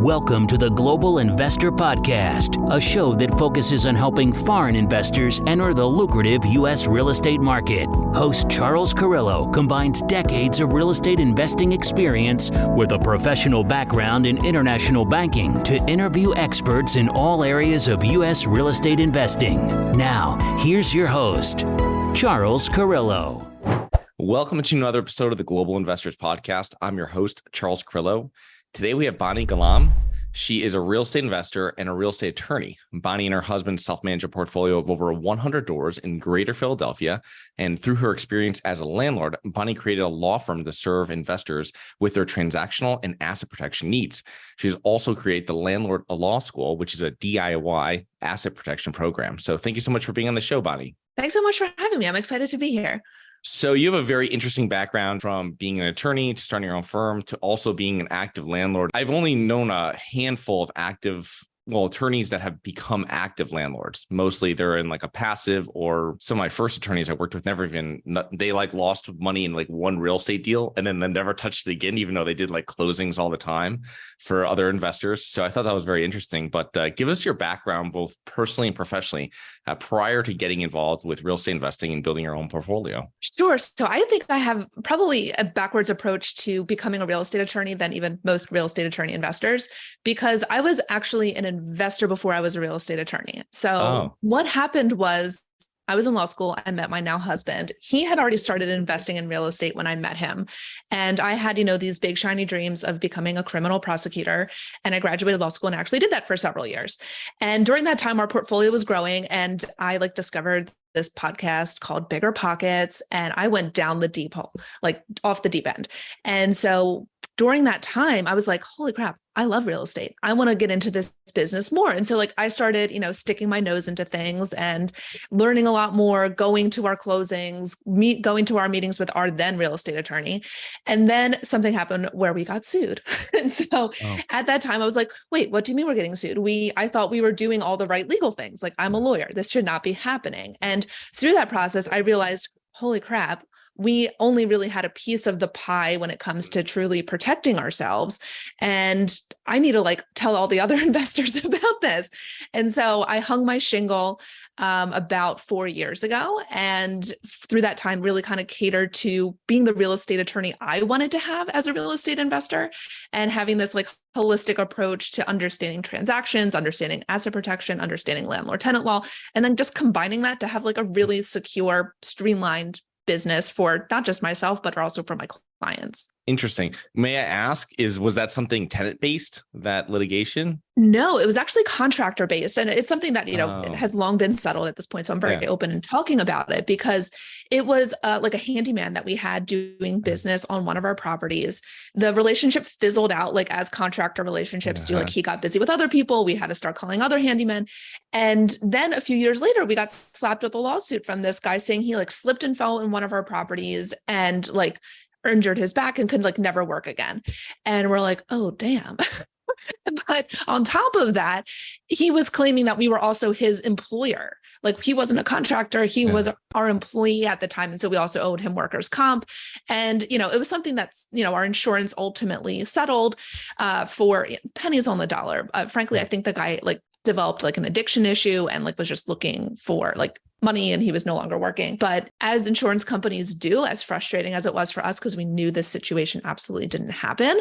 Welcome to the Global Investor Podcast, a show that focuses on helping foreign investors enter the lucrative U.S. real estate market. Host Charles Carillo combines decades of real estate investing experience with a professional background in international banking to interview experts in all areas of U.S. real estate investing. Now, here's your host, Charles Carillo. Welcome to another episode of the Global Investors Podcast. I'm your host, Charles Carillo. Today we have Bonnie Galam. She is a real estate investor and a real estate attorney. Bonnie and her husband self-manage a portfolio of over 100 doors in Greater Philadelphia. And through her experience as a landlord, Bonnie created a law firm to serve investors with their transactional and asset protection needs. She's also created the Landlord Law School, which is a DIY asset protection program. So thank you so much for being on the show, Bonnie. Thanks so much for having me. I'm excited to be here. So you have a very interesting background from being an attorney to starting your own firm to also being an active landlord. I've only known a handful of attorneys that have become active landlords. Mostly they're in like a passive, or some of my first attorneys I worked with they lost money in like one real estate deal and then they never touched it again, even though they did like closings all the time for other investors. So I thought that was very interesting. But give us your background, both personally and professionally, prior to getting involved with real estate investing and building your own portfolio. Sure. So I think I have probably a backwards approach to becoming a real estate attorney than even most real estate attorney investors, because I was actually an investor before I was a real estate attorney. So What happened was I was in law school. I met my now husband. He had already started investing in real estate when I met him. And I had, these big shiny dreams of becoming a criminal prosecutor. And I graduated law school and actually did that for several years. And during that time, our portfolio was growing. And I discovered this podcast called Bigger Pockets. And I went down the deep hole, off the deep end. And so during that time, I was like, holy crap, I love real estate. I want to get into this business more. And so I started, sticking my nose into things and learning a lot more, going to our closings, going to our meetings with our then real estate attorney. And then something happened where we got sued. And so At that time I was like, wait, what do you mean we're getting sued? I thought we were doing all the right legal things. I'm a lawyer. This should not be happening. And through that process, I realized, holy crap, we only really had a piece of the pie when it comes to truly protecting ourselves. And I need to tell all the other investors about this. And so I hung my shingle about 4 years ago. And through that time, really kind of catered to being the real estate attorney I wanted to have as a real estate investor, and having this holistic approach to understanding transactions, understanding asset protection, understanding landlord tenant law, and then just combining that to have a really secure, streamlined business for not just myself, but also for my clients. Interesting. May I ask, was that something tenant-based, that litigation? No, it was actually contractor-based. And it's something that, it has long been settled at this point. So I'm very open in talking about it, because it was a handyman that we had doing business on one of our properties. The relationship fizzled out as contractor relationships do. He got busy with other people. We had to start calling other handymen. And then a few years later, we got slapped with a lawsuit from this guy saying he slipped and fell in one of our properties and injured his back and could never work again. And we're like, oh, damn. But on top of that, he was claiming that we were also his employer. He wasn't a contractor. He was our employee at the time. And so we also owed him workers' comp. And, it was something that's, our insurance ultimately settled for pennies on the dollar. Frankly, I think the guy developed an addiction issue and was just looking for money, and he was no longer working. But as insurance companies do, as frustrating as it was for us, because we knew this situation absolutely didn't happen,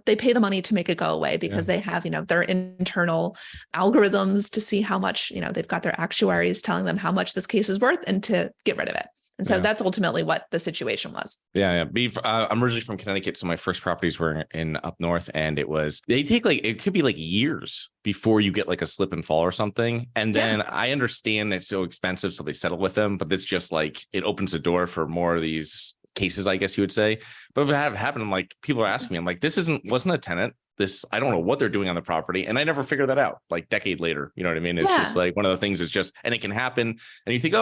they pay the money to make it go away, because they have, their internal algorithms to see how much, they've got their actuaries telling them how much this case is worth and to get rid of it. And so that's ultimately what the situation was. Yeah. I'm originally from Connecticut. So my first properties were in up north, and they take it could be years before you get a slip and fall or something. And then I understand it's so expensive, so they settle with them, but this just it opens the door for more of these cases, I guess you would say. But if it had happened, people are asking me, this wasn't a tenant. I don't know what they're doing on the property. And I never figured that out decade later. You know what I mean? It's just one of the things is just, and it can happen. And you think,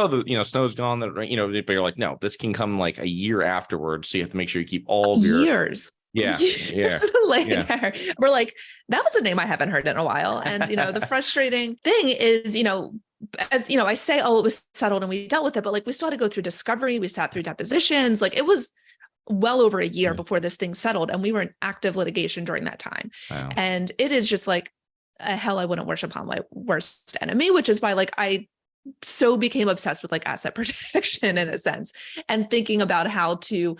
snow's gone, but you're like, no, this can come a year afterwards. So you have to make sure you keep all of your years. Years later. We're that was a name I haven't heard in a while. And, the frustrating thing is, as I say, it was settled and we dealt with it, but we still had to go through discovery. We sat through depositions. It was well over a year before this thing settled. And we were in active litigation during that time. Wow. And it is just like a hell I wouldn't wish upon my worst enemy, which is why like I so became obsessed with like asset protection in a sense, and thinking about how to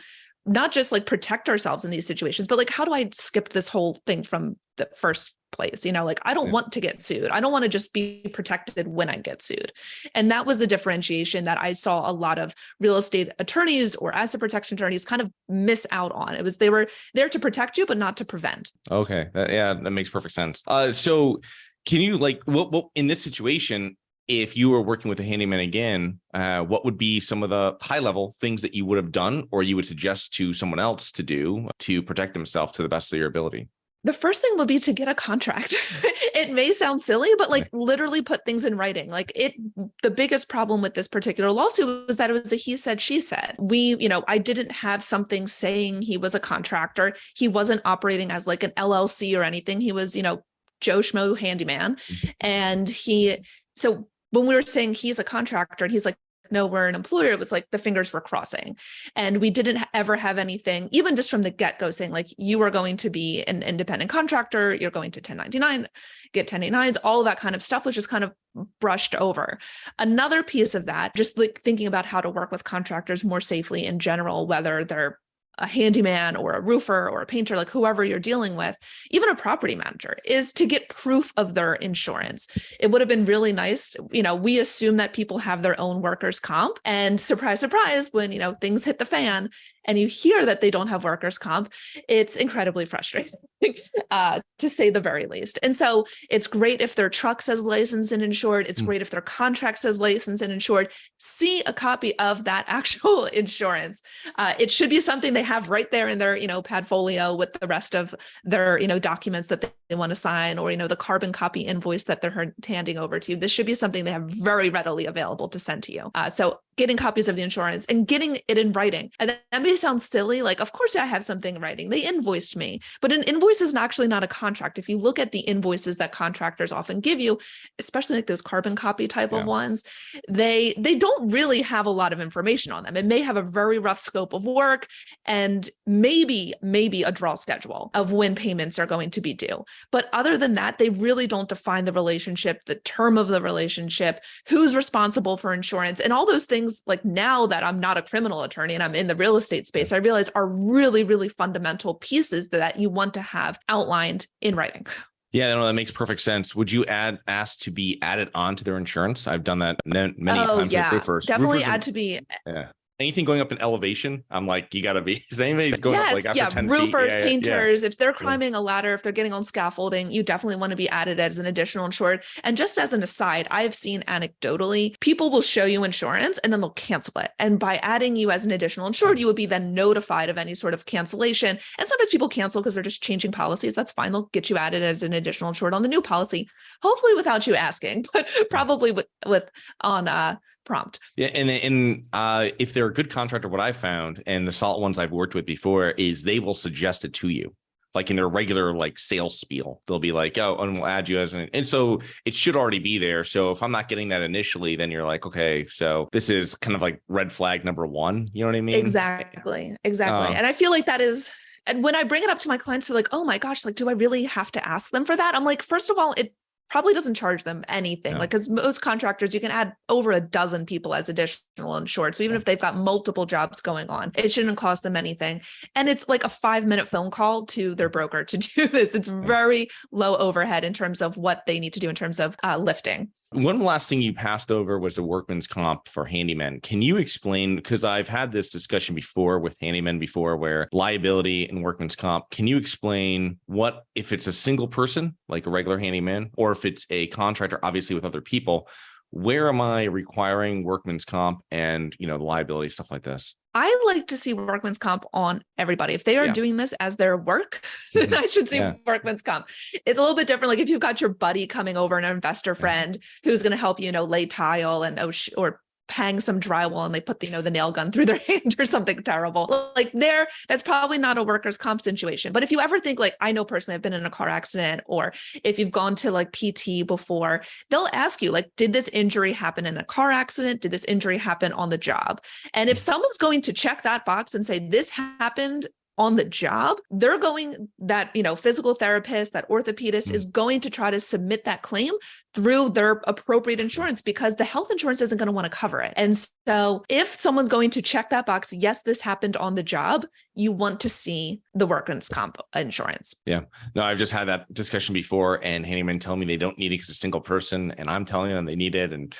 not just like protect ourselves in these situations, but like, how do I skip this whole thing from the first place? You know, like I don't want to get sued. I don't want to just be protected when I get sued. And that was the differentiation that I saw a lot of real estate attorneys or asset protection attorneys kind of miss out on. It was, they were there to protect you, but not to prevent. Okay. That makes perfect sense. So can you like, what in this situation, if you were working with a handyman again, what would be some of the high level things that you would have done or you would suggest to someone else to do to protect themselves to the best of your ability? The first thing would be to get a contract. It may sound silly, but like literally put things in writing. Like the biggest problem with this particular lawsuit was that it was a he said, she said. I didn't have something saying he was a contractor. He wasn't operating as like an LLC or anything. He was, Joe Schmo handyman. And so when we were saying he's a contractor and he's like, no, we're an employer, it was like the fingers were crossing. And we didn't ever have anything, even just from the get-go, saying like, you are going to be an independent contractor, you're going to 1099, get 1099s, all of that kind of stuff was just kind of brushed over. Another piece of that, just like thinking about how to work with contractors more safely in general, whether they're a handyman or a roofer or a painter, like whoever you're dealing with, even a property manager, is to get proof of their insurance. It would have been really nice. We assume that people have their own workers' comp, and surprise, surprise, when, things hit the fan and you hear that they don't have workers' comp, it's incredibly frustrating, to say the very least. And so it's great if their truck says licensed and insured. It's great if their contract says licensed and insured. See a copy of that actual insurance. It should be something they have right there in their, padfolio with the rest of their, documents that they want to sign, or, the carbon copy invoice that they're handing over to you. This should be something they have very readily available to send to you. So getting copies of the insurance and getting it in writing. And that may sound silly. Like, of course I have something in writing. They invoiced me, but an invoice is actually not a contract. If you look at the invoices that contractors often give you, especially like those carbon copy type of ones, they don't really have a lot of information on them. It may have a very rough scope of work and maybe a draw schedule of when payments are going to be due. But other than that, they really don't define the relationship, the term of the relationship, who's responsible for insurance, and all those things. Like, now that I'm not a criminal attorney and I'm in the real estate space, I realize are really, really fundamental pieces that you want to have outlined in writing. Yeah, no, that makes perfect sense. Would you ask to be added onto their insurance? I've done that many times with roofers. Definitely add to be. Yeah. Anything going up in elevation, I'm like, you got to be. Is anybody's going up like after 10 roofers, feet? painters, if they're climbing a ladder, if they're getting on scaffolding, you definitely want to be added as an additional insured. And just as an aside, I've seen anecdotally, people will show you insurance and then they'll cancel it. And by adding you as an additional insured, you would be then notified of any sort of cancellation. And sometimes people cancel because they're just changing policies. That's fine. They'll get you added as an additional insured on the new policy, hopefully without you asking, but probably with on prompt. Yeah. And if they're a good contractor, what I found, and the solid ones I've worked with before, is they will suggest it to you. Like in their regular like sales spiel, they'll be like, oh, and we'll add you as and so it should already be there. So if I'm not getting that initially, then you're like, okay, so this is kind of like red flag number one. You know what I mean? Exactly. And I feel like that is, and when I bring it up to my clients, they're like, oh my gosh, like, do I really have to ask them for that? I'm like, first of all, it probably doesn't charge them anything. Like, because most contractors, you can add over a dozen people as additional insured. So even if they've got multiple jobs going on, it shouldn't cost them anything. And it's like a 5-minute phone call to their broker to do this. It's very low overhead in terms of what they need to do in terms of lifting. One last thing you passed over was the workman's comp for handymen. Can you explain, because I've had this discussion before with handymen before, where liability and workman's comp, can you explain what, if it's a single person, like a regular handyman, or if it's a contractor, obviously with other people, where am I requiring workman's comp and, the liability, stuff like this? I like to see workman's comp on everybody. If they are doing this as their work, then I should see workman's comp. It's a little bit different. Like if you've got your buddy coming over, an investor friend who's going to help you, lay tile and or hang some drywall and they put the nail gun through their hand or something terrible. Like that's probably not a workers' comp situation. But if you ever think like, I know personally, I've been in a car accident, or if you've gone to like PT before, they'll ask you like, did this injury happen in a car accident? Did this injury happen on the job? And if someone's going to check that box and say this happened on the job, they're going, that physical therapist, that orthopedist is going to try to submit that claim through their appropriate insurance, because the health insurance isn't going to want to cover it. And so if someone's going to check that box, yes, this happened on the job, you want to see the workers' comp insurance. Yeah. No, I've just had that discussion before, and handymen tell me they don't need it because it's a single person, and I'm telling them they need it, and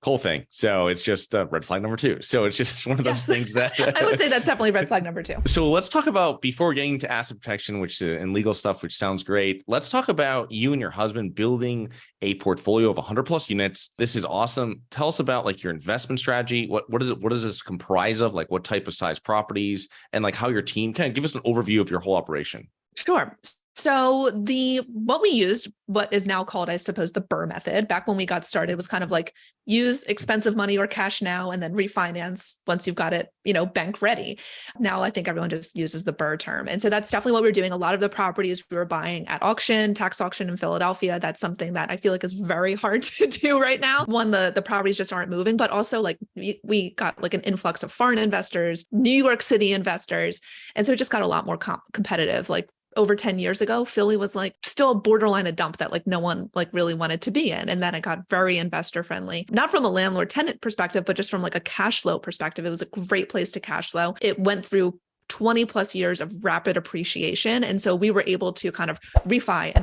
whole thing. So it's just red flag number 2. So it's just one of those things that I would say that's definitely red flag number 2. So let's talk about, before getting to asset protection, which and legal stuff, which sounds great. Let's talk about you and your husband building a portfolio of 100 plus units. This is awesome. Tell us about like your investment strategy. What does this comprise of? Like what type of size properties, and like how your team kind of give us an overview of your whole operation. Sure. So what we used, what is now called, I suppose, the BRRRR method, back when we got started, was kind of like use expensive money or cash now and then refinance once you've got it, bank ready. Now I think everyone just uses the BRRRR term. And so that's definitely what we're doing. A lot of the properties we were buying at auction, tax auction in Philadelphia, that's something that I feel like is very hard to do right now. One, the properties just aren't moving, but also like we got like an influx of foreign investors, New York City investors. And so it just got a lot more competitive. Like over 10 years ago, Philly was like still borderline a dump that like no one like really wanted to be in. And then it got very investor friendly, not from a landlord tenant perspective, but just from like a cash flow perspective. It was a great place to cash flow. It went through 20 plus years of rapid appreciation. And so we were able to kind of refi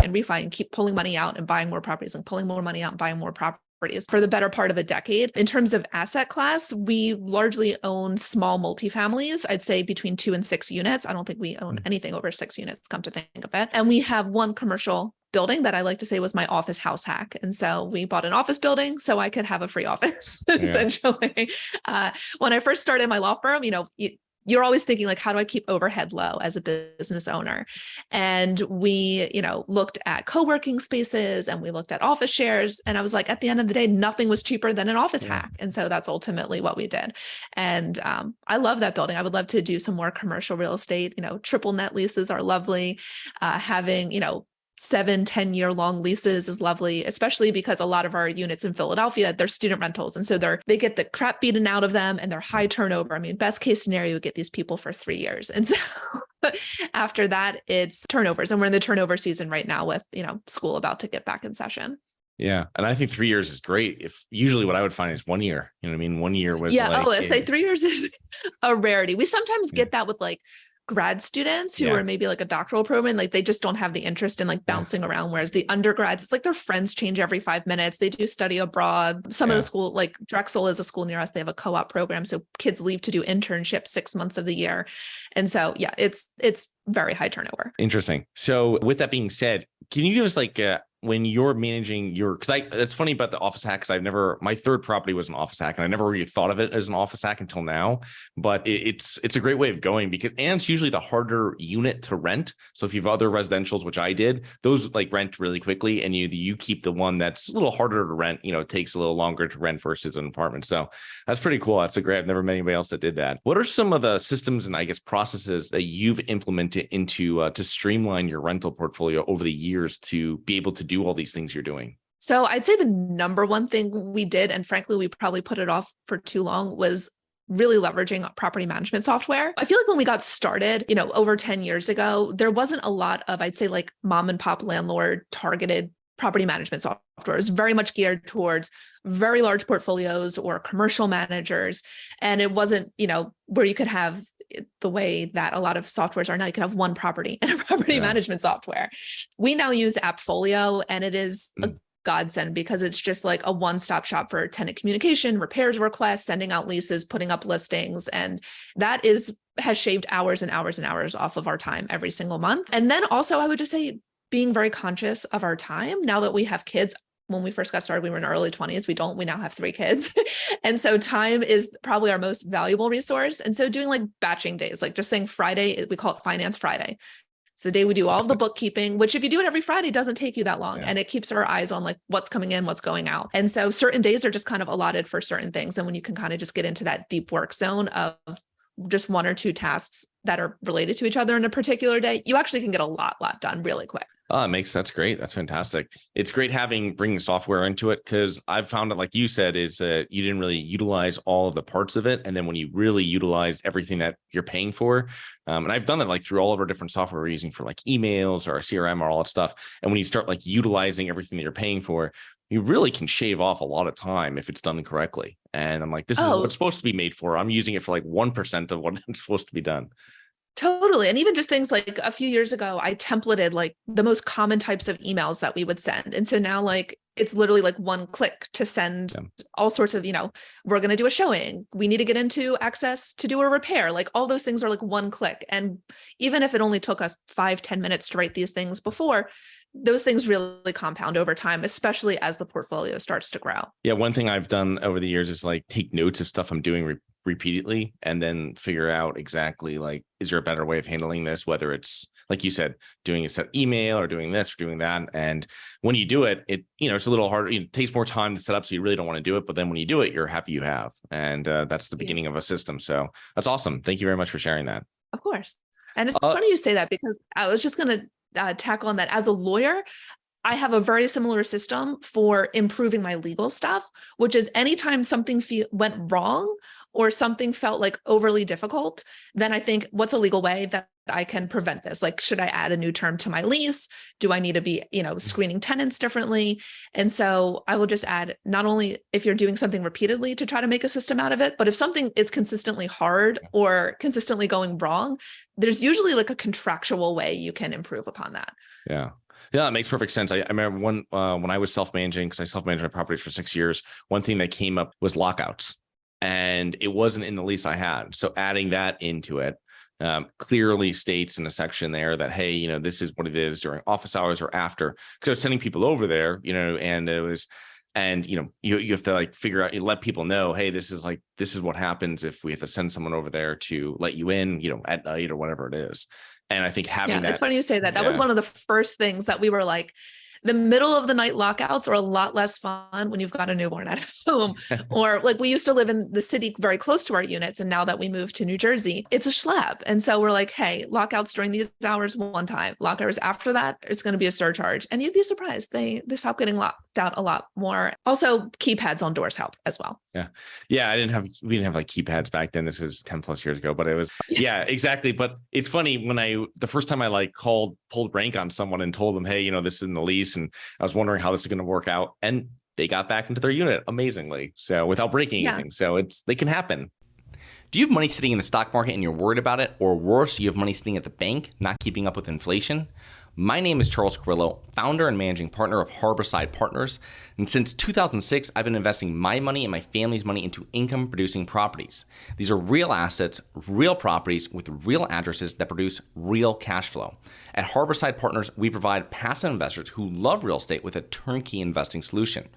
and keep pulling money out and buying more properties and pulling more money out and buying more properties for the better part of a decade. In terms of asset class, we largely own small multifamilies. I'd say between 2 and 6 units. I don't think we own anything over 6 units, come to think of it. And we have one commercial building that I like to say was my office house hack. And so we bought an office building so I could have a free office, essentially. When I first started my law firm, you're always thinking like, how do I keep overhead low as a business owner? And we, looked at co-working spaces and we looked at office shares. And I was like, at the end of the day, nothing was cheaper than an office hack. And so that's ultimately what we did. And I love that building. I would love to do some more commercial real estate. Triple net leases are lovely. Having, 7-10 year long leases is lovely, especially because a lot of our units in Philadelphia, they're student rentals. And so they get the crap beaten out of them and they're high turnover. I mean, best case scenario, you get these people for 3 years. And so after that, it's turnovers. And we're in the turnover season right now with, school about to get back in session. Yeah. And I think 3 years is great. If usually what I would find is 1 year, 1 year was I say 3 years is a rarity. We sometimes get that with like grad students who are maybe like a doctoral program, like they just don't have the interest in like bouncing around. Whereas the undergrads, it's like their friends change every 5 minutes. They do study abroad. Some of the school, like Drexel is a school near us. They have a co-op program. So kids leave to do internships 6 months of the year. And so, it's very high turnover. Interesting. So with that being said, can you give us like when you're managing it's funny about the office hack, because my third property was an office hack and I never really thought of it as an office hack until now, but it's a great way of going and it's usually the harder unit to rent. So if you have other residentials, which I did, those like rent really quickly, and you keep the one that's a little harder to rent, it takes a little longer to rent versus an apartment. So that's pretty cool. That's great. I've never met anybody else that did that. What are some of the systems and I guess processes that you've implemented into to streamline your rental portfolio over the years to be able to do all these things you're doing? So I'd say the number one thing we did, and frankly, we probably put it off for too long, was really leveraging property management software. I feel like when we got started, over 10 years ago, there wasn't a lot of, I'd say like mom and pop landlord targeted property management software. It was very much geared towards very large portfolios or commercial managers. And it wasn't, where you could have the way that a lot of softwares are now, you can have one property in a property management software. We now use AppFolio, and it is a godsend because it's just like a one-stop shop for tenant communication, repairs requests, sending out leases, putting up listings. And that has shaved hours and hours and hours off of our time every single month. And then also I would just say being very conscious of our time now that we have kids. When we first got started, we were in our early 20s. We now have 3 kids. And so time is probably our most valuable resource. And so doing like batching days, like just saying Friday, we call it Finance Friday. It's the day we do all of the bookkeeping, which if you do it every Friday, doesn't take you that long. Yeah. And it keeps our eyes on like what's coming in, what's going out. And so certain days are just kind of allotted for certain things. And when you can kind of just get into that deep work zone of just one or two tasks that are related to each other in a particular day, you actually can get a lot done really quick. Oh, that's great. That's fantastic. It's great bringing software into it, because I've found that, like you said, is that you didn't really utilize all of the parts of it. And then when you really utilized everything that you're paying for, and I've done that like through all of our different software we're using for like emails or our CRM or all that stuff. And when you start like utilizing everything that you're paying for, you really can shave off a lot of time if it's done correctly. And I'm like, this is what it's supposed to be made for. I'm using it for like 1% of what it's supposed to be done. Totally. And even just things like a few years ago, I templated like the most common types of emails that we would send. And so now like it's literally like one click to send all sorts of, we're going to do a showing. We need to get into access to do a repair. Like all those things are like one click. And even if it only took us 5-10 minutes to write these things before, those things really compound over time, especially as the portfolio starts to grow. Yeah. One thing I've done over the years is like take notes of stuff I'm doing repeatedly, and then figure out exactly like, is there a better way of handling this? Whether it's, like you said, doing a set email or doing this or doing that. And when you do it, it's a little harder. It takes more time to set up, so you really don't want to do it. But then when you do it, you're happy you have. And that's the beginning of a system. So that's awesome. Thank you very much for sharing that. Of course. And it's funny you say that, because I was just going to tackle on that. As a lawyer, I have a very similar system for improving my legal stuff, which is anytime something went wrong or something felt like overly difficult, then I think, what's a legal way that I can prevent this? Like, should I add a new term to my lease? Do I need to be, screening tenants differently? And so I will just add, not only if you're doing something repeatedly to try to make a system out of it, but if something is consistently hard or consistently going wrong, there's usually like a contractual way you can improve upon that. Yeah. Yeah, it makes perfect sense. I remember when I was self-managing, because I self-managed my properties for 6 years, one thing that came up was lockouts, and it wasn't in the lease I had. So adding that into it clearly states in a section there that, hey, this is what it is during office hours or after, because I was sending people over there, and it was, and you have to like figure out, you let people know, hey, this is what happens if we have to send someone over there to let you in, at night or whatever it is. And I think having that. It's funny you say that. That was one of the first things that we were like, the middle of the night lockouts are a lot less fun when you've got a newborn at home. Or like, we used to live in the city very close to our units. And now that we moved to New Jersey, it's a schlep. And so we're like, hey, lockouts during these hours one time, lock hours after that, it's going to be a surcharge. And you'd be surprised. They stop getting locked out a lot more. Also, keypads on doors help as well. Yeah. Yeah. We didn't have like keypads back then. This was 10 plus years ago, but it was, yeah, exactly. But it's funny when the first time I like pulled rank on someone and told them, hey, this is in the lease, and I was wondering how this is going to work out, and they got back into their unit amazingly. So without breaking anything. So they can happen. Do you have money sitting in the stock market and you're worried about it? Or worse, you have money sitting at the bank, not keeping up with inflation? My name is Charles Carillo, founder and managing partner of Harborside Partners. And since 2006, I've been investing my money and my family's money into income-producing properties. These are real assets, real properties with real addresses that produce real cash flow. At Harborside Partners, we provide passive investors who love real estate with a turnkey investing solution.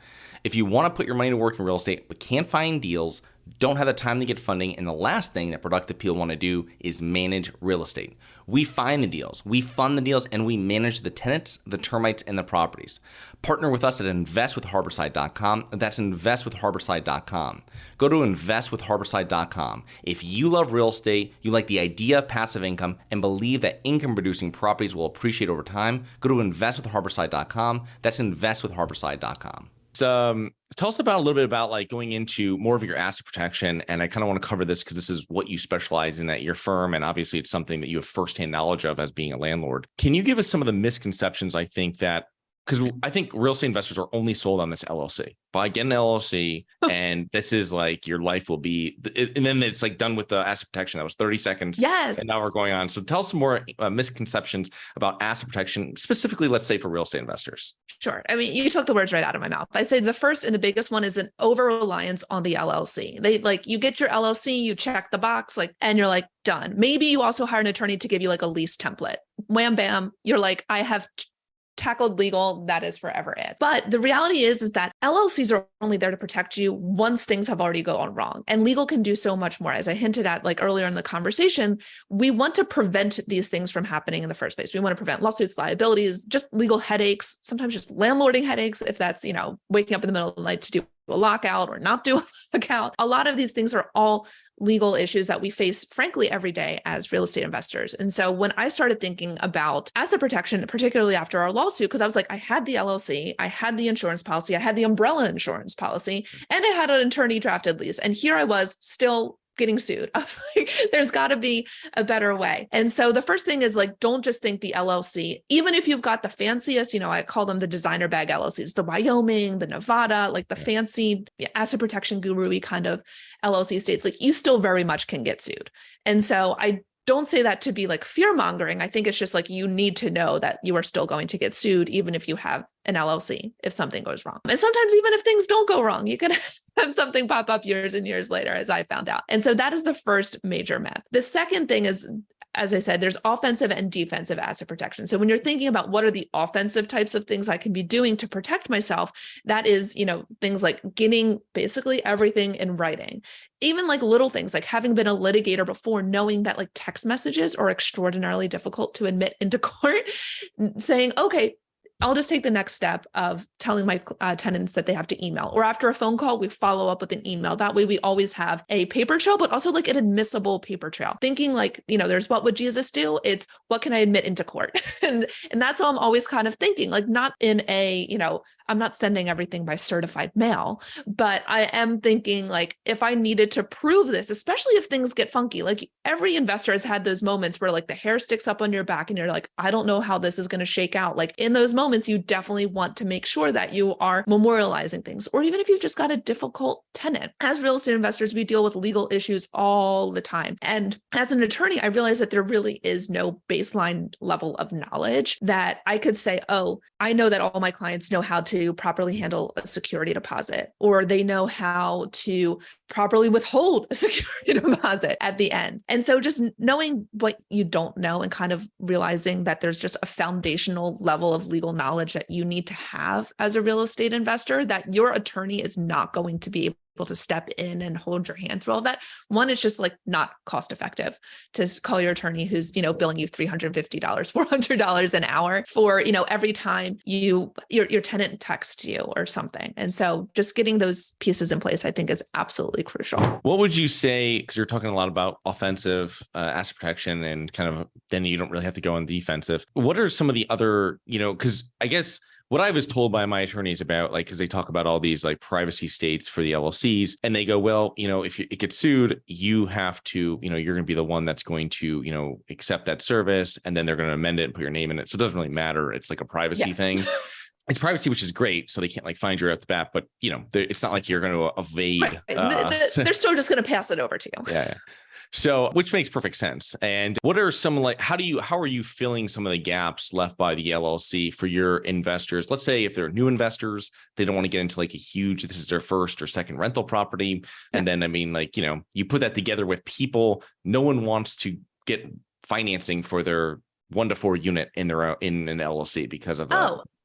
If you want to put your money to work in real estate but can't find deals, don't have the time to get funding, and the last thing that productive people want to do is manage real estate. We find the deals, we fund the deals, and we manage the tenants, the termites, and the properties. Partner with us at investwithharborside.com. That's investwithharborside.com. Go to investwithharborside.com. If you love real estate, you like the idea of passive income, and believe that income-producing properties will appreciate over time, go to investwithharborside.com. That's investwithharborside.com. Tell us about a little bit about like going into more of your asset protection. And I kind of want to cover this because this is what you specialize in at your firm. And obviously it's something that you have firsthand knowledge of as being a landlord. Can you give us some of the misconceptions, I think, that, because I think real estate investors are only sold on this LLC. Buy, get an LLC, and this is like your life will be, and then it's like done with the asset protection. That was 30 seconds. Yes. And now we're going on. So tell us some more misconceptions about asset protection, specifically, let's say, for real estate investors. Sure. I mean, you took the words right out of my mouth. I'd say the first and the biggest one is an over-reliance on the LLC. They like, you get your LLC, you check the box, like, and you're like, done. Maybe you also hire an attorney to give you like a lease template. Wham, bam. You're like, I have tackled legal, that is forever it. But the reality is that LLCs are only there to protect you once things have already gone wrong. And legal can do so much more. As I hinted at like earlier in the conversation, we want to prevent these things from happening in the first place. We want to prevent lawsuits, liabilities, just legal headaches, sometimes just landlording headaches, if that's, waking up in the middle of the night to do a lockout or not do a lockout. A lot of these things are all legal issues that we face, frankly, every day as real estate investors. And so when I started thinking about asset protection, particularly after our lawsuit, because I was like, I had the LLC, I had the insurance policy, I had the umbrella insurance policy, and I had an attorney drafted lease. And here I was still getting sued. I was like, there's got to be a better way. And so the first thing is like, don't just think the LLC, even if you've got the fanciest, I call them the designer bag LLCs, the Wyoming, the Nevada, like the fancy asset protection guru-y kind of LLC states, like you still very much can get sued. And so I don't say that to be like fear mongering. I think it's just like, you need to know that you are still going to get sued, even if you have an LLC, if something goes wrong. And sometimes even if things don't go wrong, you can have something pop up years and years later, as I found out. And so that is the first major myth. The second thing is, as I said, there's offensive and defensive asset protection. So when you're thinking about what are the offensive types of things I can be doing to protect myself, that is, things like getting basically everything in writing. Even like little things like having been a litigator before, knowing that like text messages are extraordinarily difficult to admit into court, saying, okay, I'll just take the next step of telling my tenants that they have to email, or after a phone call, we follow up with an email. That way we always have a paper trail, but also like an admissible paper trail. Thinking like, there's what would Jesus do? It's what can I admit into court? and that's how I'm always kind of thinking, like not in a, I'm not sending everything by certified mail, but I am thinking like, if I needed to prove this, especially if things get funky, like every investor has had those moments where like the hair sticks up on your back and you're like, I don't know how this is going to shake out. Like in those moments, you definitely want to make sure that you are memorializing things, or even if you've just got a difficult tenant. As real estate investors, we deal with legal issues all the time. And as an attorney, I realized that there really is no baseline level of knowledge that I could say, oh, I know that all my clients know how to properly handle a security deposit, or they know how to properly withhold a security deposit at the end. And so just knowing what you don't know and kind of realizing that there's just a foundational level of legal knowledge that you need to have as a real estate investor, that your attorney is not going to be able to step in and hold your hand through all that. One, it's just like not cost effective to call your attorney who's, billing you $350, $400 an hour for, every time your tenant texts you or something. And so just getting those pieces in place, I think is absolutely crucial. What would you say, because you're talking a lot about offensive asset protection and kind of, then you don't really have to go on defensive. What are some of the other, because I guess what I was told by my attorneys about, like, because they talk about all these like privacy states for the LLCs, and they go, well, if it gets sued, you have to, you're going to be the one that's going to, accept that service, and then they're going to amend it and put your name in it. So it doesn't really matter. It's like a privacy thing. It's privacy, which is great. So they can't like find you right off the bat, but it's not like you're going to evade. Right. They're still just going to pass it over to you. Yeah. So, which makes perfect sense. And what are some how are you filling some of the gaps left by the LLC for your investors? Let's say if they're new investors, they don't want to get into like this is their first or second rental property. And then, you put that together with people, no one wants to get financing for their 1 to 4 unit in an LLC because of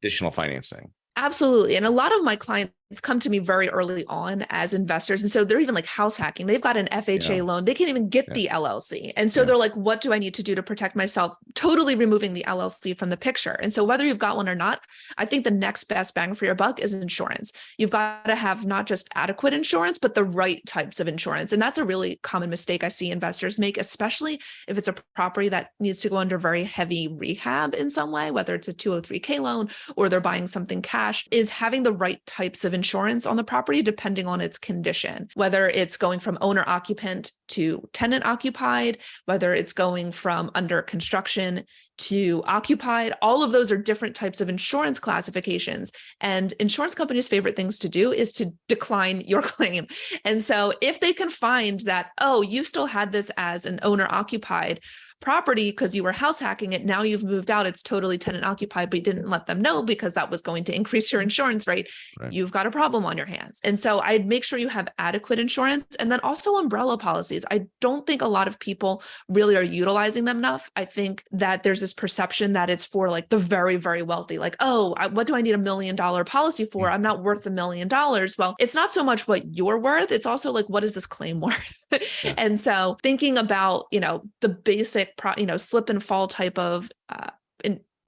additional financing. Absolutely. And a lot of my clients come to me very early on as investors. And so they're even like house hacking. They've got an FHA loan. They can't even get the LLC. And so they're like, what do I need to do to protect myself? Totally removing the LLC from the picture. And so whether you've got one or not, I think the next best bang for your buck is insurance. You've got to have not just adequate insurance, but the right types of insurance. And that's a really common mistake I see investors make, especially if it's a property that needs to go under very heavy rehab in some way, whether it's a 203K loan or they're buying something cash, is having the right types of insurance on the property depending on its condition, whether it's going from owner occupant to tenant occupied, whether it's going from under construction to occupied. All of those are different types of insurance classifications. And insurance companies' favorite things to do is to decline your claim. And so if they can find that, oh, you still had this as an owner occupied property because you were house hacking it. Now you've moved out. It's totally tenant occupied, but you didn't let them know because that was going to increase your insurance rate. Right. You've got a problem on your hands. And so I'd make sure you have adequate insurance, and then also umbrella policies. I don't think a lot of people really are utilizing them enough. I think that there's this perception that it's for like the very, very wealthy. Like, oh, what do I need $1 million policy for? I'm not worth $1 million. Well, it's not so much what you're worth. It's also like, what is this claim worth? Yeah. And so thinking about, the basic, slip and fall type of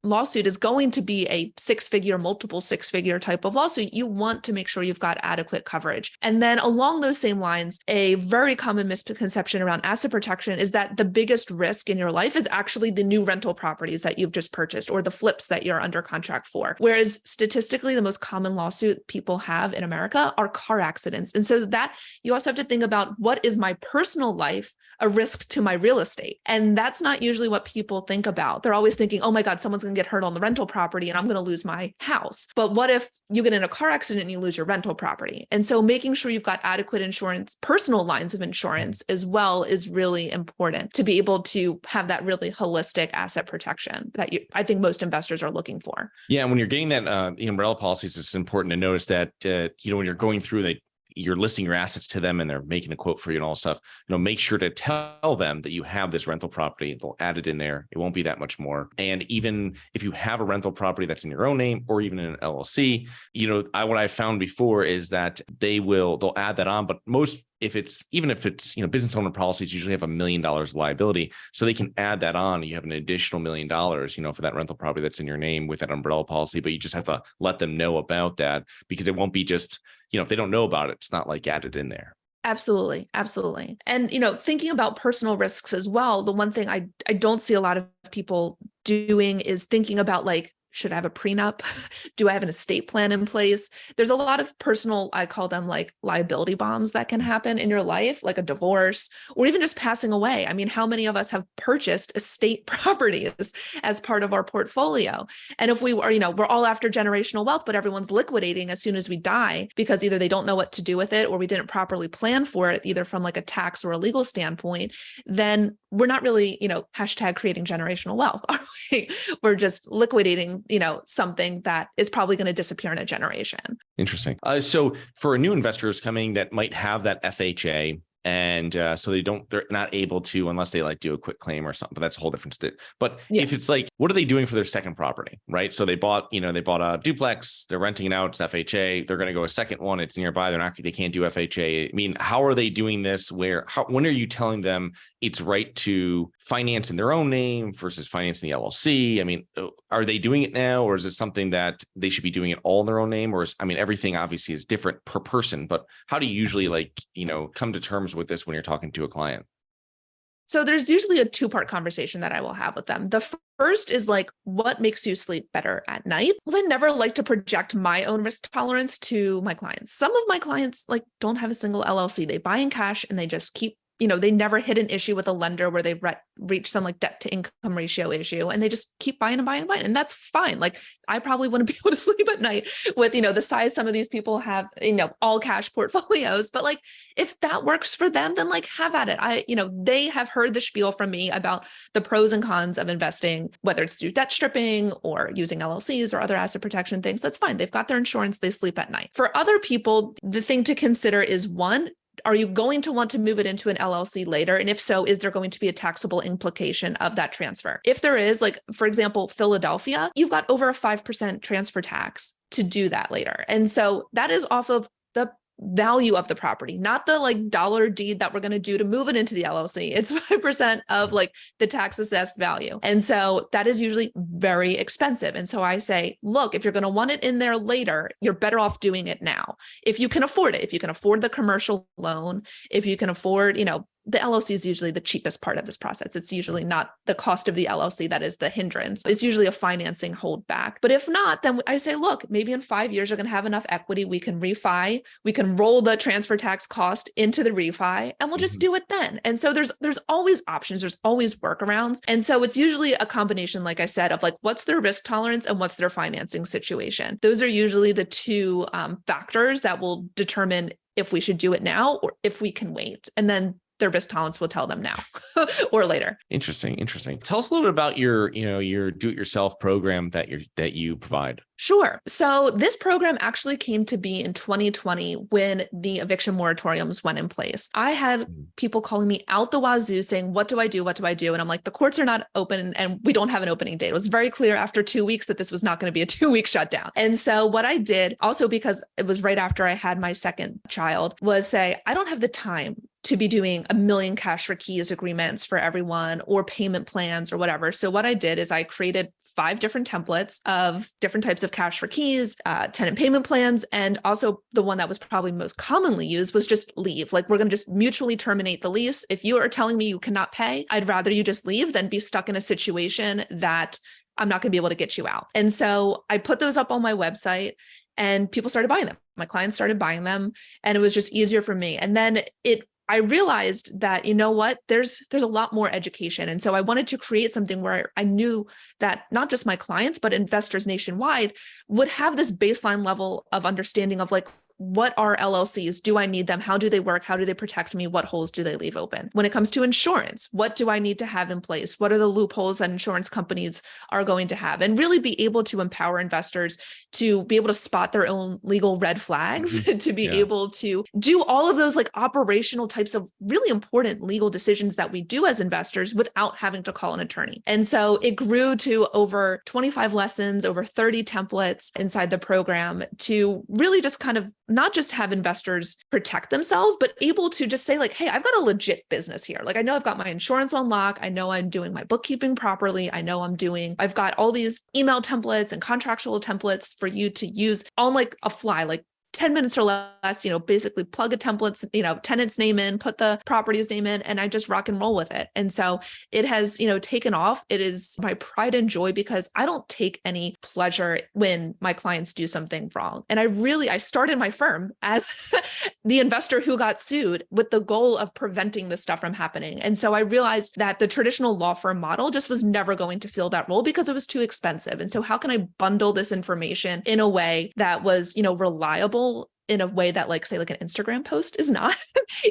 lawsuit is going to be a multiple six-figure type of lawsuit. You want to make sure you've got adequate coverage. And then along those same lines, a very common misconception around asset protection is that the biggest risk in your life is actually the new rental properties that you've just purchased or the flips that you're under contract for. Whereas statistically, the most common lawsuit people have in America are car accidents. And so that you also have to think about, what is my personal life a risk to my real estate? And that's not usually what people think about. They're always thinking, oh my God, someone's going to get hurt on the rental property and I'm going to lose my house. But what if you get in a car accident and you lose your rental property? And so making sure you've got adequate insurance, personal lines of insurance as well, is really important to be able to have that really holistic asset protection that I think most investors are looking for. Yeah. And when you're getting that, the umbrella policies, it's important to notice that, when you're going through you're listing your assets to them and they're making a quote for you and all stuff, make sure to tell them that you have this rental property. They'll add it in there. It won't be that much more. And even if you have a rental property that's in your own name or even in an LLC, what I found before is that they'll add that on, but even if it's business owner policies usually have $1 million liability, so they can add that on. You have an additional $1 million, for that rental property that's in your name with that umbrella policy, but you just have to let them know about that, because it won't be just, if they don't know about it, it's not like added in there. Absolutely. Absolutely. And, thinking about personal risks as well, the one thing I don't see a lot of people doing is thinking about like, should I have a prenup? Do I have an estate plan in place? There's a lot of personal, I call them like liability bombs that can happen in your life, like a divorce or even just passing away. I mean, how many of us have purchased estate properties as part of our portfolio? And if we are, we're all after generational wealth, but everyone's liquidating as soon as we die because either they don't know what to do with it or we didn't properly plan for it, either from like a tax or a legal standpoint, then we're not really, hashtag creating generational wealth, are we? We're just liquidating, something that is probably going to disappear in a generation. Interesting. So for new investors coming that might have that FHA, and so they're not able to, unless they like do a quick claim or something, but that's a whole different state. But if it's like, what are they doing for their second property, right? So they bought a duplex, they're renting it out, it's FHA, they're going to go a second one, it's nearby, they can't do FHA. I mean, how are they doing this? When are you telling them it's right to finance in their own name versus financing the LLC? I mean, are they doing it now, or is it something that they should be doing it all in their own name? Or everything obviously is different per person, but how do you usually come to terms with this when you're talking to a client? So there's usually a two-part conversation that I will have with them. The first is like, what makes you sleep better at night? Because I never like to project my own risk tolerance to my clients. Some of my clients don't have a single LLC. They buy in cash and they just keep, they never hit an issue with a lender where they've reached some debt to income ratio issue, and they just keep buying and buying and buying. And that's fine. I probably wouldn't be able to sleep at night with, the size some of these people have, all cash portfolios. But if that works for them, then have at it. They have heard the spiel from me about the pros and cons of investing, whether it's through debt stripping or using LLCs or other asset protection things. That's fine. They've got their insurance. They sleep at night. For other people, the thing to consider is, one, are you going to want to move it into an LLC later? And if so, is there going to be a taxable implication of that transfer? If there is, for example, Philadelphia, you've got over a 5% transfer tax to do that later. And so that is off of the value of the property, not the dollar deed that we're going to do to move it into the LLC. It's 5% of the tax assessed value. And so that is usually very expensive. And so I say, look, if you're going to want it in there later, you're better off doing it now. If you can afford it, if you can afford the commercial loan, if you can afford, the LLC is usually the cheapest part of this process. It's usually not the cost of the LLC that is the hindrance. It's usually a financing holdback. But if not, then I say, look, maybe in 5 years, you're going to have enough equity. We can refi, we can roll the transfer tax cost into the refi, and we'll just do it then. And so there's always options. There's always workarounds. And so it's usually a combination, like I said, of what's their risk tolerance and what's their financing situation. Those are usually the two factors that will determine if we should do it now or if we can wait. And then their risk tolerance will tell them now or later. Interesting. Tell us a little bit about your do-it-yourself program that you provide. Sure. So this program actually came to be in 2020 when the eviction moratoriums went in place. I had people calling me out the wazoo saying, what do I do? What do I do? And I'm like, the courts are not open and we don't have an opening date. It was very clear after 2 weeks that this was not going to be a 2-week shutdown. And so what I did, also because it was right after I had my second child, was say, I don't have the time to be doing 1 million cash for keys agreements for everyone or payment plans or whatever. So what I did is I created 5 different templates of different types of cash for keys, tenant payment plans, and also the one that was probably most commonly used was just leave. Like, we're going to just mutually terminate the lease. If you are telling me you cannot pay, I'd rather you just leave than be stuck in a situation that I'm not going to be able to get you out. And so I put those up on my website and people started buying them. My clients started buying them and it was just easier for me. And then I realized that, you know what, there's a lot more education. And so I wanted to create something where I knew that not just my clients, but investors nationwide would have this baseline level of understanding of like, what are LLCs? Do I need them? How do they work? How do they protect me? What holes do they leave open? When it comes to insurance, what do I need to have in place? What are the loopholes that insurance companies are going to have? And really be able to empower investors to be able to spot their own legal red flags, to be able to do all of those like operational types of really important legal decisions that we do as investors without having to call an attorney. And so it grew to over 25 lessons, over 30 templates inside the program to really just kind of not just have investors protect themselves, but able to just say like, hey, I've got a legit business here. Like, I know I've got my insurance on lock. I know I'm doing my bookkeeping properly. I know I've got all these email templates and contractual templates for you to use on like a fly, like 10 minutes or less, basically plug a template, tenant's name in, put the property's name in, and I just rock and roll with it. And so it has, taken off. It is my pride and joy because I don't take any pleasure when my clients do something wrong. And I started my firm as the investor who got sued with the goal of preventing this stuff from happening. And so I realized that the traditional law firm model just was never going to fill that role because it was too expensive. And so how can I bundle this information in a way that was, reliable in a way that like an Instagram post is not?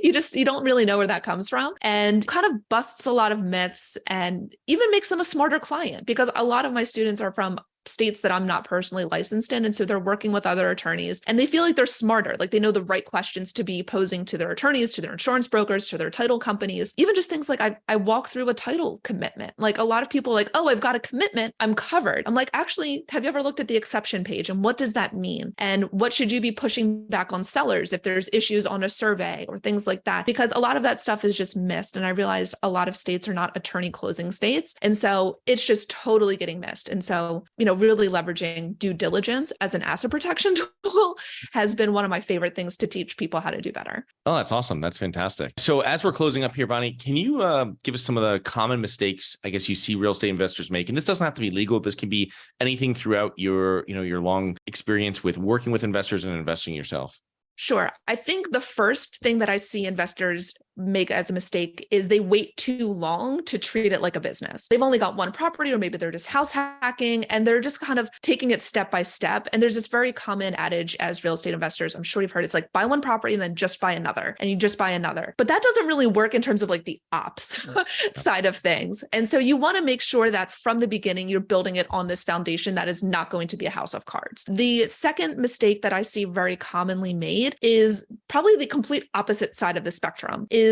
you don't really know where that comes from, and kind of busts a lot of myths and even makes them a smarter client, because a lot of my students are from states that I'm not personally licensed in. And so they're working with other attorneys and they feel like they're smarter. Like they know the right questions to be posing to their attorneys, to their insurance brokers, to their title companies, even just things like I walk through a title commitment. Like a lot of people like, oh, I've got a commitment, I'm covered. I'm like, actually, have you ever looked at the exception page and what does that mean? And what should you be pushing back on sellers if there's issues on a survey or things like that? Because a lot of that stuff is just missed. And I realize a lot of states are not attorney closing states. And so it's just totally getting missed. And so, really leveraging due diligence as an asset protection tool has been one of my favorite things to teach people how to do better. Oh, that's awesome. That's fantastic. So as we're closing up here, Bonnie, can you give us some of the common mistakes, I guess, you see real estate investors make? And this doesn't have to be legal. This can be anything throughout your long experience with working with investors and investing yourself. Sure. I think the first thing that I see investors make as a mistake is they wait too long to treat it like a business. They've only got one property, or maybe they're just house hacking and they're just kind of taking it step by step. And there's this very common adage as real estate investors, I'm sure you've heard, it's like buy one property and then just buy another, and you just buy another. But that doesn't really work in terms of like the ops side of things. And so you want to make sure that from the beginning, you're building it on this foundation that is not going to be a house of cards. The second mistake that I see very commonly made is probably the complete opposite side of the spectrum, is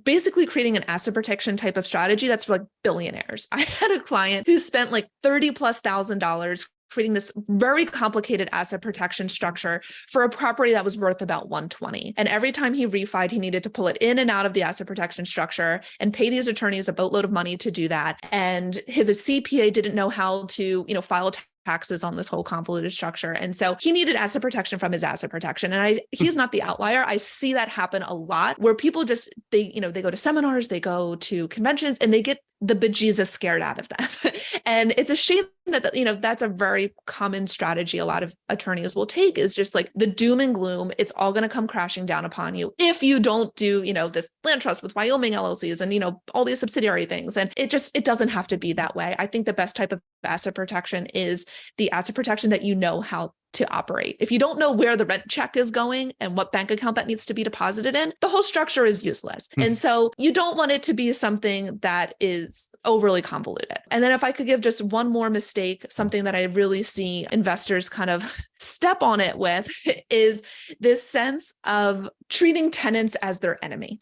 basically creating an asset protection type of strategy that's for like billionaires. I had a client who spent like $30,000+ creating this very complicated asset protection structure for a property that was worth about 120. And every time he refied, he needed to pull it in and out of the asset protection structure and pay these attorneys a boatload of money to do that. And his CPA didn't know how to, file taxes on this whole convoluted structure. And so he needed asset protection from his asset protection. And he's not the outlier. I see that happen a lot where people just, they go to seminars, they go to conventions, and they get the bejesus scared out of them. And it's a shame that, that's a very common strategy a lot of attorneys will take, is just like the doom and gloom. It's all going to come crashing down upon you if you don't do, this land trust with Wyoming LLCs and, all these subsidiary things. And it doesn't have to be that way. I think the best type of asset protection is the asset protection that how to operate. If you don't know where the rent check is going and what bank account that needs to be deposited in, the whole structure is useless. And so you don't want it to be something that is overly convoluted. And then if I could give just one more mistake, something that I really see investors kind of step on it with is this sense of treating tenants as their enemy.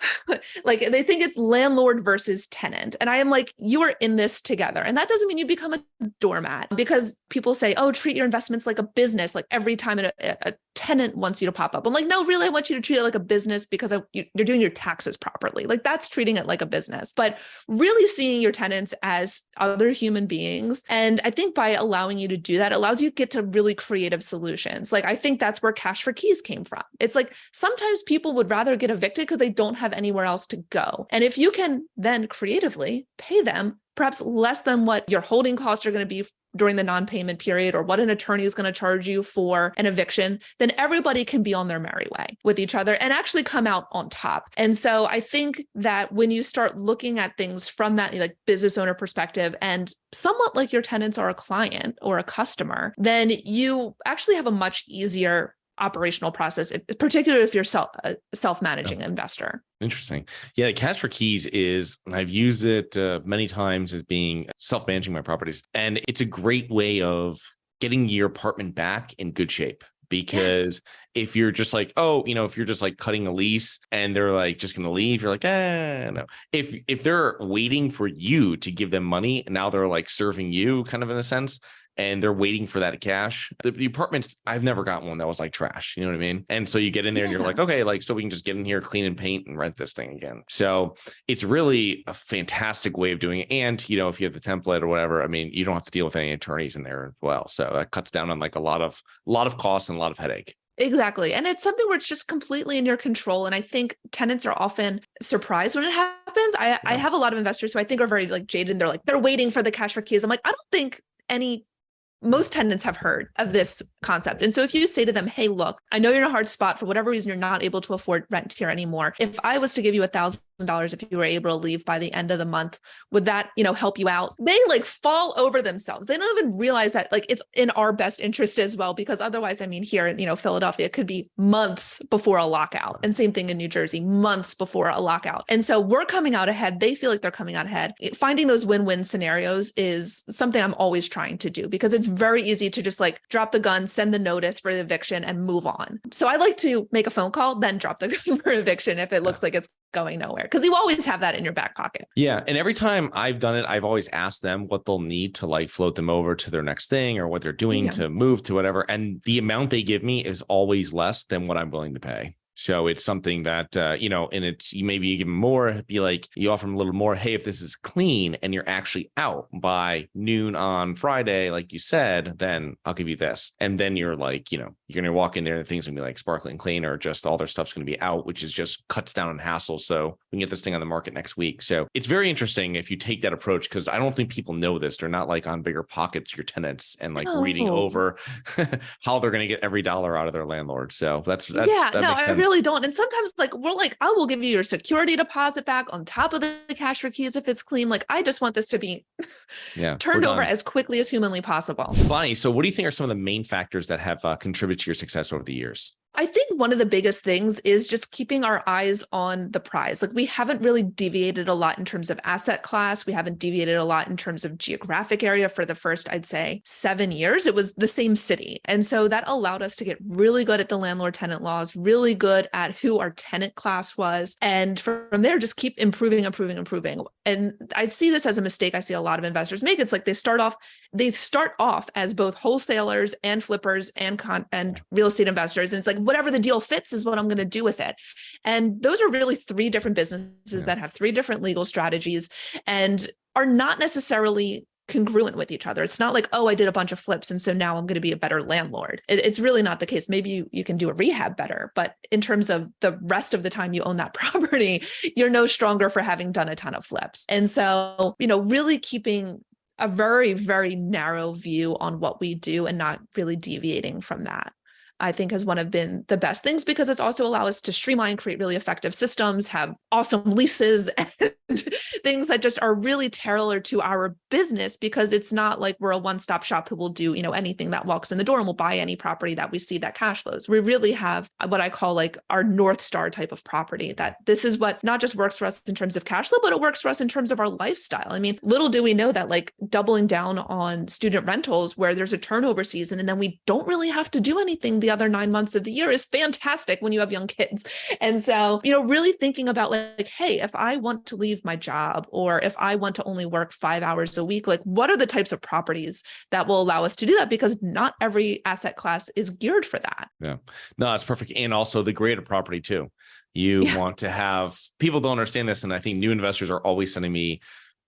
Like they think it's landlord versus tenant. And I am like, you are in this together. And that doesn't mean you become a doormat, because people say, oh, treat your investments like a business. Like every time a tenant wants you to pop up. I'm like, no, really, I want you to treat it like a business because you're doing your taxes properly. Like that's treating it like a business, but really seeing your tenants as other human beings. And I think by allowing you to do that, it allows you to get to really creative solutions. Like I think that's where cash for keys came from. It's like sometimes people would rather get evicted because they don't have anywhere else to go. And if you can then creatively pay them perhaps less than what your holding costs are going to be during the non-payment period or what an attorney is going to charge you for an eviction, then everybody can be on their merry way with each other and actually come out on top. And so I think that when you start looking at things from that like business owner perspective and somewhat like your tenants are a client or a customer, then you actually have a much easier operational process, particularly if you're self-managing investor. Interesting. Yeah, cash for keys is, I've used it many times as being self-managing my properties. And it's a great way of getting your apartment back in good shape. Because if you're just like, if you're just like cutting a lease and they're like just going to leave, you're like, no. If they're waiting for you to give them money and now they're like serving you kind of in a sense, and they're waiting for that cash. The apartments, I've never gotten one that was like trash. You know what I mean? And so you get in there and you're like, okay, like, so we can just get in here, clean and paint and rent this thing again. So it's really a fantastic way of doing it. And, if you have the template or whatever, I mean, you don't have to deal with any attorneys in there as well. So that cuts down on like a lot of costs and a lot of headache. Exactly. And it's something where it's just completely in your control. And I think tenants are often surprised when it happens. I have a lot of investors who I think are very like jaded. And they're waiting for the cash for keys. I'm like, I don't think most tenants have heard of this concept. And so if you say to them, hey, look, I know you're in a hard spot for whatever reason, you're not able to afford rent here anymore. If I was to give you $1,000, if you were able to leave by the end of the month, would that, help you out? They like fall over themselves. They don't even realize that like it's in our best interest as well, because otherwise, I mean, here in, Philadelphia, it could be months before a lockout, and same thing in New Jersey, months before a lockout. And so we're coming out ahead. They feel like they're coming out ahead. Finding those win-win scenarios is something I'm always trying to do, because it's very easy to just like drop the gun, send the notice for the eviction and move on. So I like to make a phone call, then drop the gun for eviction if it looks like it's going nowhere, because you always have that in your back pocket. Yeah. And every time I've done it, I've always asked them what they'll need to like float them over to their next thing or what they're doing to move to whatever. And the amount they give me is always less than what I'm willing to pay. So it's something that, and it's, maybe you give them more, be like, you offer them a little more. Hey, if this is clean and you're actually out by noon on Friday, like you said, then I'll give you this. And then you're like, you're going to walk in there and things going to be like sparkling clean, or just all their stuff's going to be out, which is just cuts down on hassle. So we can get this thing on the market next week. So it's very interesting if you take that approach, because I don't think people know this. They're not like on bigger pockets, your tenants, and like reading over how they're going to get every dollar out of their landlord. So that makes sense. I really don't. And sometimes we're like, I will give you your security deposit back on top of the cash for keys if it's clean. Like, I just want this to be turned over as quickly as humanly possible. Bonnie, so what do you think are some of the main factors that have contributed to your success over the years? I think one of the biggest things is just keeping our eyes on the prize. Like, we haven't really deviated a lot in terms of asset class. We haven't deviated a lot in terms of geographic area for the first, I'd say, 7 years. It was the same city. And so that allowed us to get really good at the landlord tenant laws, really good at who our tenant class was. And from there, just keep improving. And I see this as a mistake I see a lot of investors make. It's like they start off as both wholesalers and flippers and real estate investors. And it's like, whatever the deal fits is what I'm going to do with it. And those are really three different businesses that have three different legal strategies and are not necessarily congruent with each other. It's not like, oh, I did a bunch of flips, and so now I'm going to be a better landlord. It's really not the case. Maybe you can do a rehab better, but in terms of the rest of the time you own that property, you're no stronger for having done a ton of flips. And so, really keeping a very, very narrow view on what we do and not really deviating from that. I think has been the best things, because it's also allowed us to streamline, create really effective systems, have awesome leases and things that just are really tailored to our business, because it's not like we're a one-stop shop who will do, anything that walks in the door and will buy any property that we see that cash flows. We really have what I call like our North Star type of property, that this is what not just works for us in terms of cash flow, but it works for us in terms of our lifestyle. I mean, little do we know that like doubling down on student rentals where there's a turnover season and then we don't really have to do anything the other 9 months of the year is fantastic when you have young kids. And so, really thinking about like, hey, if I want to leave my job, or if I want to only work 5 hours a week, like what are the types of properties that will allow us to do that? Because not every asset class is geared for that. Yeah, no, that's perfect. And also the greater property too. You want to have, people don't understand this. And I think new investors are always sending me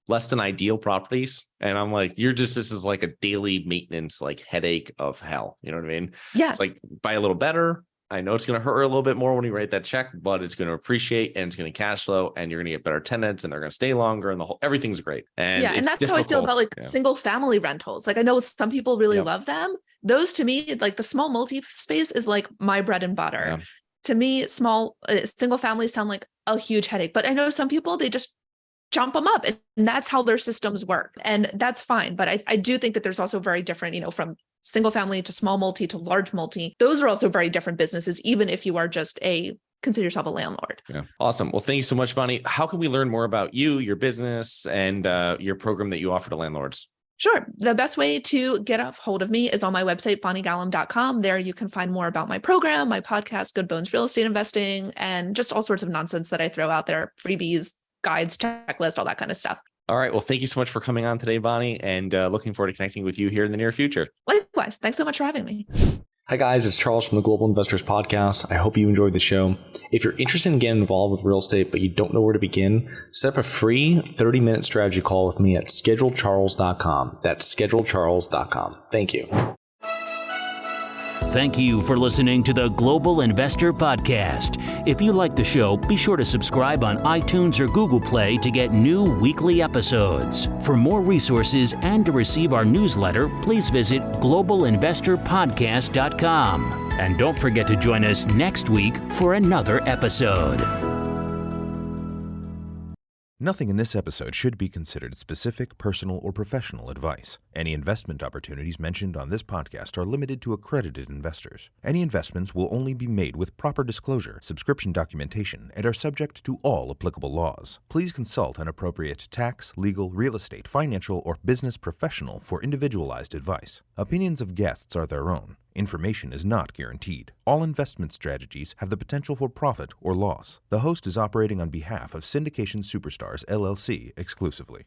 less than ideal properties. And I'm like, this is like a daily maintenance, like headache of hell. You know what I mean? Yes. It's like buy a little better. I know it's going to hurt a little bit more when you write that check, but it's going to appreciate and it's going to cash flow, and you're going to get better tenants and they're going to stay longer, and everything's great. And and that's how I feel about like single family rentals. Like I know some people really love them. Those to me, like the small multi space is like my bread and butter. Yeah. To me, small single families sound like a huge headache, but I know some people, they just jump them up, and that's how their systems work. And that's fine. But I do think that there's also very different, from single family to small multi to large multi. Those are also very different businesses, even if you are just consider yourself a landlord. Yeah. Awesome. Well, thank you so much, Bonnie. How can we learn more about you, your business, and your program that you offer to landlords? Sure. The best way to get a hold of me is on my website, bonniegalam.com. There you can find more about my program, my podcast, Good Bones Real Estate Investing, and just all sorts of nonsense that I throw out there, freebies, guides, checklist, all that kind of stuff. All right. Well, thank you so much for coming on today, Bonnie, and looking forward to connecting with you here in the near future. Likewise. Thanks so much for having me. Hi guys, it's Charles from the Global Investors Podcast. I hope you enjoyed the show. If you're interested in getting involved with real estate, but you don't know where to begin, set up a free 30-minute strategy call with me at schedulecharles.com. That's schedulecharles.com. Thank you. Thank you for listening to the Global Investor Podcast. If you like the show, be sure to subscribe on iTunes or Google Play to get new weekly episodes. For more resources and to receive our newsletter, please visit globalinvestorpodcast.com. And don't forget to join us next week for another episode. Nothing in this episode should be considered specific, personal, or professional advice. Any investment opportunities mentioned on this podcast are limited to accredited investors. Any investments will only be made with proper disclosure, subscription documentation, and are subject to all applicable laws. Please consult an appropriate tax, legal, real estate, financial, or business professional for individualized advice. Opinions of guests are their own. Information is not guaranteed. All investment strategies have the potential for profit or loss. The host is operating on behalf of Syndication Superstars, LLC exclusively.